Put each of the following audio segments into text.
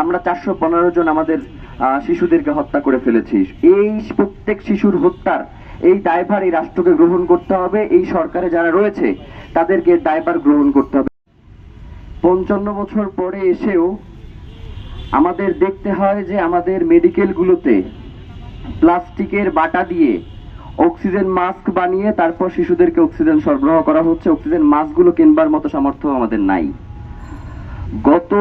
আমরা 415 জন আমাদের শিশুদেরকে হত্যা করে ফেলেছি। এই প্রত্যেক শিশুর হত্যার এই দায়ভার এই রাষ্ট্রকে গ্রহণ করতে হবে, এই সরকারে যারা রয়েছে তাদেরকে দায়ভার গ্রহণ করতে হবে। 55 বছর পরে এসেও আমাদের দেখতে হয় যে আমাদের মেডিকেলগুলোতে প্লাস্টিকের বাটা দিয়ে অক্সিজেন মাস্ক বানিয়ে তারপর শিশুদেরকে অক্সিজেন সরবরাহ করা হচ্ছে। অক্সিজেন মাস্কগুলো কিনবার মতো সামর্থ্য আমাদের নাই। গত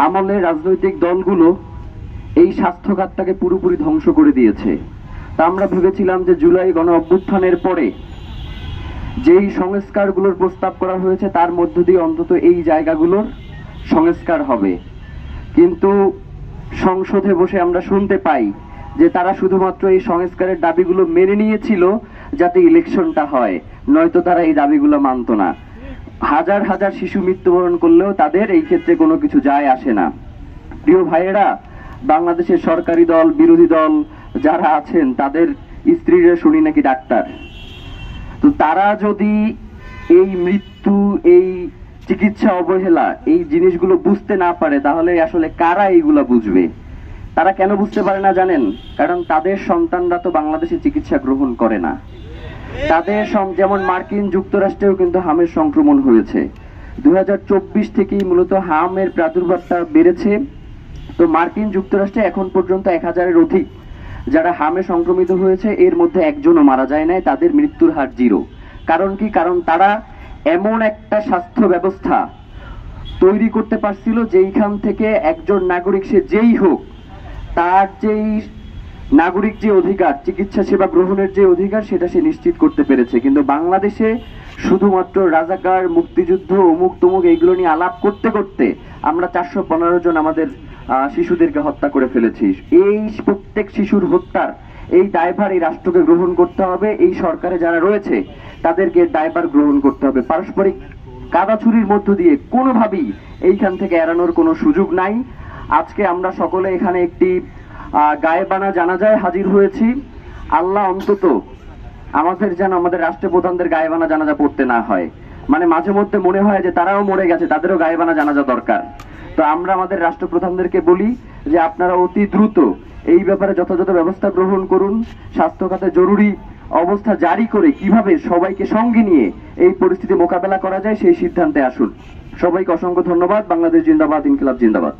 আমলের রাজনৈতিক দলগুলো এই স্বাস্থ্য খাতটাকে পুরোপুরি ধ্বংস করে দিয়েছে। তা আমরা ভেবেছিলাম যে জুলাই গণ অভ্যুত্থানের পরে যেই সংস্কারগুলোর প্রস্তাব করা হয়েছে তার মধ্য দিয়ে অন্তত এই জায়গাগুলোর সংস্কার হবে, কিন্তু সংসদে বসে আমরা শুনতে পাই যে তারা শুধুমাত্র এই সংস্কারের দাবিগুলো মেনে নিয়েছিল যাতে ইলেকশনটা হয়, নয়তো তারা এই দাবিগুলো মানত না। হাজার হাজার শিশু মৃত্যুবরণ করলেও তাদের এই ক্ষেত্রে কোনো কিছু যায় আসে না। প্রিয় ভাইয়েরা, বাংলাদেশের সরকারি দল বিরোধী দল যারা আছেন তাদের স্ত্রীরা শুনি নাকি ডাক্তার। তো তারা যদি এই মৃত্যু, এই চিকিৎসা অবহেলা, এই জিনিসগুলো বুঝতে না পারে তাহলে আসলে কারা এইগুলা বুঝবে? তারা কেন বুঝতে পারে না জানেন? কারণ তাদের সন্তানরা তো বাংলাদেশে চিকিৎসা গ্রহণ করে না। তাদের যেমন মার্কিন যুক্তরাষ্ট্রেও কিন্তু হামের সংক্রমণ হয়েছে। 2024 থেকেই মূলত হামের প্রাদুর্ভাবটা বেড়েছে। তো মার্কিন যুক্তরাষ্ট্রে এখন পর্যন্ত 1000-এর অধিক যারা হামে সংক্রমিত হয়েছে, এর মধ্যে একজনও মারা যায় নাই। তাদের মৃত্যুর হার 0। কারণ কি? কারণ তারা এমন একটা স্বাস্থ্য ব্যবস্থা তৈরি করতে পারছিল যেইখান থেকে একজন নাগরিক, সে যেই হোক, তার যেই নাগরিক যে অধিকার, চিকিৎসা সেবা গ্রহণের যে অধিকার, সেটা সে নিশ্চিত করতে পেরেছে। কিন্তু বাংলাদেশে শুধুমাত্র রাজাকার, মুক্তিযুদ্ধ, অমুক তমুক এইগুলো নিয়ে আলাপ করতে করতে আমরা 415 জন আমাদের শিশুদেরকে হত্যা করে ফেলেছি। এই প্রত্যেক শিশুর হত্যার এই দায়ভার এই রাষ্ট্রকে গ্রহণ করতে হবে, এই সরকারে যারা রয়েছে তাদেরকে দায়ভার গ্রহণ করতে হবে। পারস্পরিক কাদাছুরির মধ্য দিয়ে কোনোভাবেই এইখান থেকে এড়ানোর কোনো সুযোগ নাই। আজকে আমরা সকলে এখানে একটি গায়েবানা জানাজায় হাজির হয়েছি। আল্লাহ অন্তত আমাদের যেন আমাদের রাষ্ট্রপ্রধানদের গায়েবানা জানাজা পড়তে না হয়। মানে মাঝে মধ্যে মনে হয় যে তারাও মরে গেছে, তাদেরও গায়েবানা জানাজা দরকার। তো আমরা আমাদের রাষ্ট্রপ্রধানদেরকে বলি যে আপনারা অতি দ্রুত এই ব্যাপারে যথাযথ ব্যবস্থা গ্রহণ করুন। স্বাস্থ্য খাতে জরুরি অবস্থা জারি করে কিভাবে সবাইকে সঙ্গে নিয়ে এই পরিস্থিতি মোকাবেলা করা যায় সেই সিদ্ধান্তে আসুন। সবাইকে অসংখ্য ধন্যবাদ। বাংলাদেশ জিন্দাবাদ, ইনকিলাব জিন্দাবাদ।